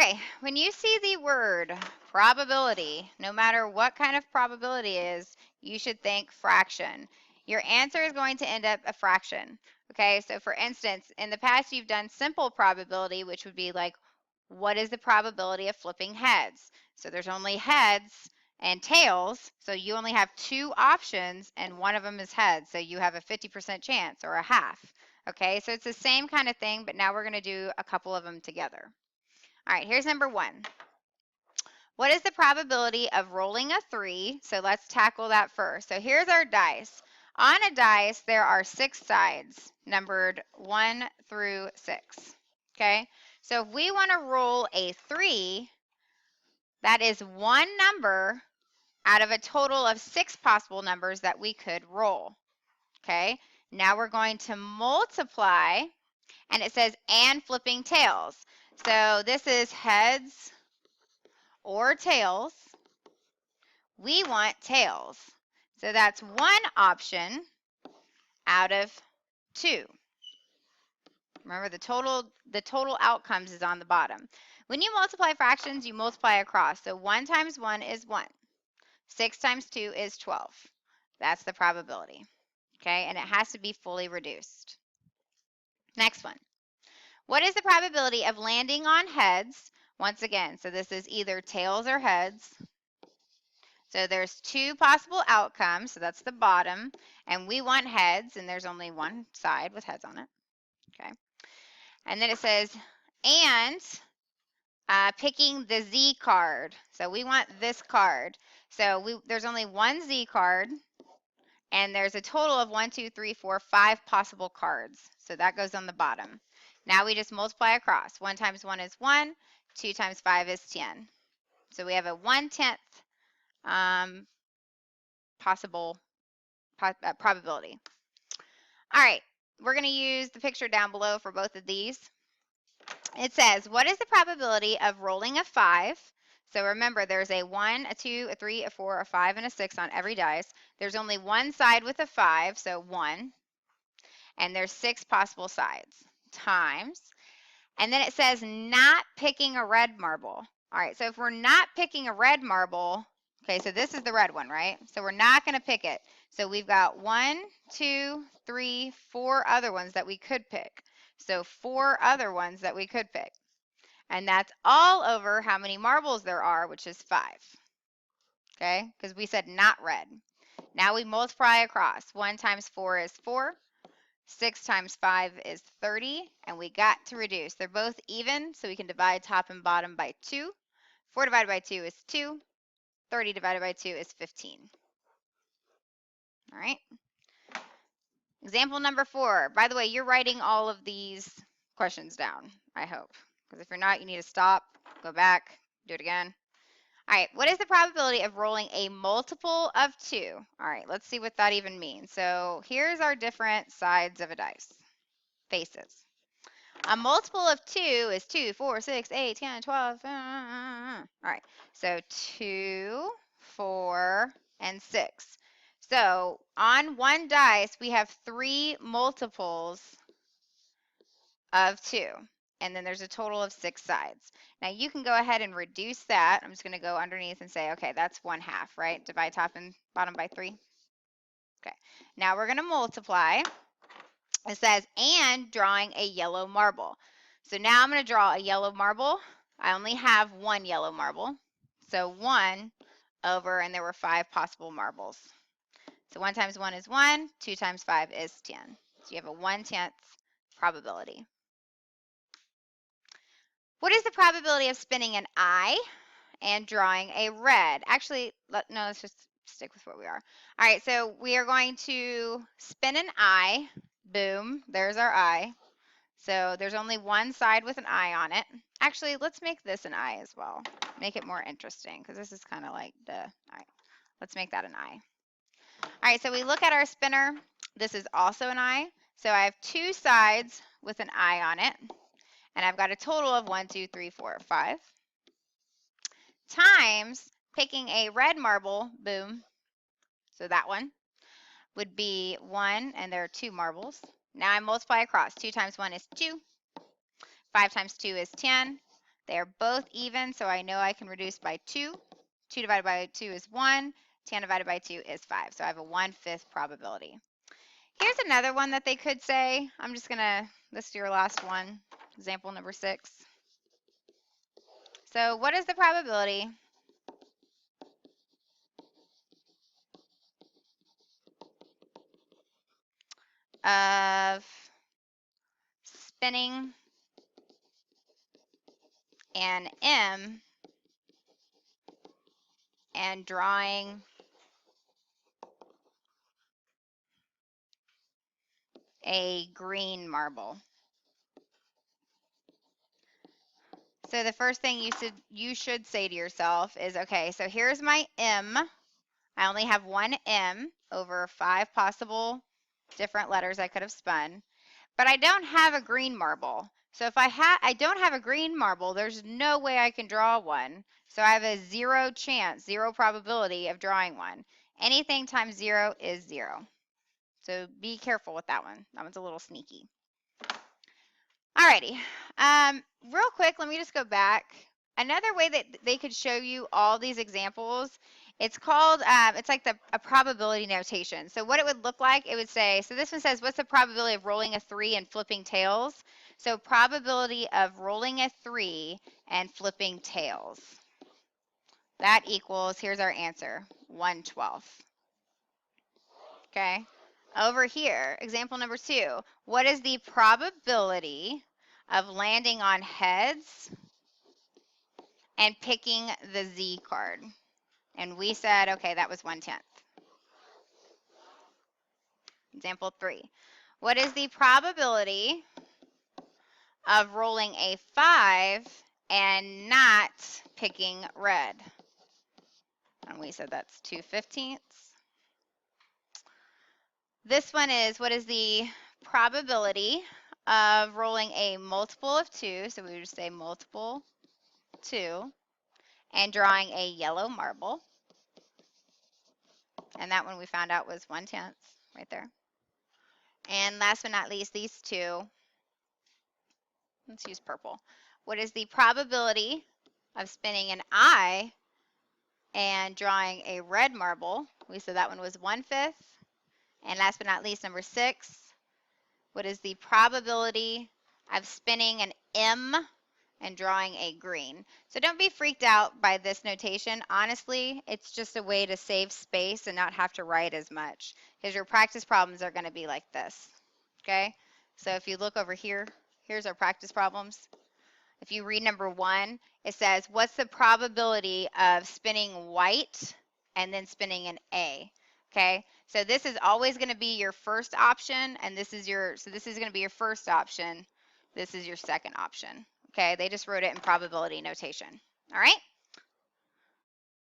Okay, when you see the word probability, no matter what kind of probability is, you should think fraction. Your answer is going to end up a fraction. Okay, so for instance, in the past you've done simple probability, which would be like, what is the probability of flipping heads? So there's only heads and tails, so you only have two options and one of them is heads, so you have a 50% chance or a half. Okay, so it's the same kind of thing, but now we're going to do a couple of them together. All right, here's number 1. What is the probability of rolling a 3? So let's tackle that first. So here's our dice. On a dice, there are 6 sides, numbered 1 through 6. Okay, so if we want to roll a 3, that is one number out of a total of 6 possible numbers that we could roll. Okay, now we're going to multiply, and it says, and flipping tails. So this is heads or tails. We want tails. So that's one option out of 2. Remember, the total outcomes is on the bottom. When you multiply fractions, you multiply across. So 1 times 1 is 1. 6 times 2 is 12. That's the probability. Okay, and it has to be fully reduced. Next one. What is the probability of landing on heads? Once again, so this is either tails or heads. So there's 2 possible outcomes, so that's the bottom, and we want heads, and there's only one side with heads on it. Okay, and then it says, and picking the Z card. So we want this card. So there's only one Z card, and there's a total of 1, 2, 3, 4, 5 possible cards. So that goes on the bottom. Now we just multiply across. 1 times 1 is 1. 2 times 5 is 10. So we have a 1/10 possible probability. All right, we're going to use the picture down below for both of these. It says, what is the probability of rolling a 5? So remember, there's a 1, a 2, a 3, a 4, a 5, and a 6 on every dice. There's only one side with a 5, so 1. And there's 6 possible sides, times. And then it says not picking a red marble. All right, so if we're not picking a red marble, okay, so this is the red one, right? So we're not going to pick it. So we've got 1, 2, 3, 4 other ones that we could pick. So 4 other ones that we could pick. And that's all over how many marbles there are, which is 5. Okay, because we said not red. Now we multiply across. 1 times 4 is 4. 6 times 5 is 30, and we got to reduce. They're both even, so we can divide top and bottom by 2. 4 divided by 2 is 2. 30 divided by 2 is 15. All right. Example number 4. By the way, you're writing all of these questions down, I hope. Because if you're not, you need to stop, go back, do it again. All right, what is the probability of rolling a multiple of 2? All right, let's see what that even means. So here's our different sides of a dice, faces. A multiple of 2 is 2, 4, 6, 8, 10, 12. All right, so 2, 4, and 6. So on one dice, we have 3 multiples of 2. And then there's a total of 6 sides. Now you can go ahead and reduce that. I'm just going to go underneath and say, okay, that's 1/2, right? Divide top and bottom by 3. Okay, now we're going to multiply. It says, and drawing a yellow marble. So now I'm going to draw a yellow marble. I only have 1 yellow marble. So 1 over, and there were 5 possible marbles. So 1 times 1 is 1. 2 times 5 is 10. So you have a 1/10 probability. What is the probability of spinning an eye and drawing a red? Actually, no, let's just stick with what we are. All right, so we are going to spin an eye. Boom, there's our eye. So there's only one side with an eye on it. Actually, let's make this an eye as well. Make it more interesting, because this is kind of like the, all right, let's make that an eye. All right, so we look at our spinner. This is also an eye. So I have 2 sides with an eye on it. And I've got a total of 1, 2, 3, 4, 5. Times picking a red marble, boom. So that one would be 1, and there are 2 marbles. Now I multiply across. 2 times 1 is 2. 5 times 2 is 10. They are both even, so I know I can reduce by 2. 2 divided by 2 is 1. 10 divided by 2 is 5. So I have a 1/5 probability. Here's another one that they could say. I'm just going to list your last one, example number 6. So what is the probability of spinning an M and drawing a green marble? So the first thing you should say to yourself is, okay, so here's my M. I only have one M over 5 possible different letters I could have spun, but I don't have a green marble. So if I don't have a green marble, there's no way I can draw one. So I have a 0 chance, 0 probability of drawing one. Anything times 0 is 0. So be careful with that one. That one's a little sneaky. Alrighty. Real quick, let me just go back. Another way that they could show you all these examples, it's called, it's like a probability notation. So what it would look like, it would say, so this one says, what's the probability of rolling a 3 and flipping tails? So probability of rolling a 3 and flipping tails. That equals, here's our answer, 1/12. Okay. Over here, example number 2, what is the probability of landing on heads and picking the Z card? And we said, okay, that was 1/10. Example 3, what is the probability of rolling a 5 and not picking red? And we said that's 2/15. This one is, what is the probability of rolling a multiple of 2, so we would just say multiple 2, and drawing a yellow marble. And that one we found out was 1/10 right there. And last but not least, these two. Let's use purple. What is the probability of spinning an eye and drawing a red marble? We said that one was 1/5. And last but not least, number 6. What is the probability of spinning an M and drawing a green? So don't be freaked out by this notation. Honestly, it's just a way to save space and not have to write as much, because your practice problems are going to be like this. Okay? So if you look over here, here's our practice problems. If you read number 1, it says, what's the probability of spinning white and then spinning an A? Okay, so this is always going to be your first option, and this is your, so this is going to be your first option. This is your second option. Okay, they just wrote it in probability notation. All right.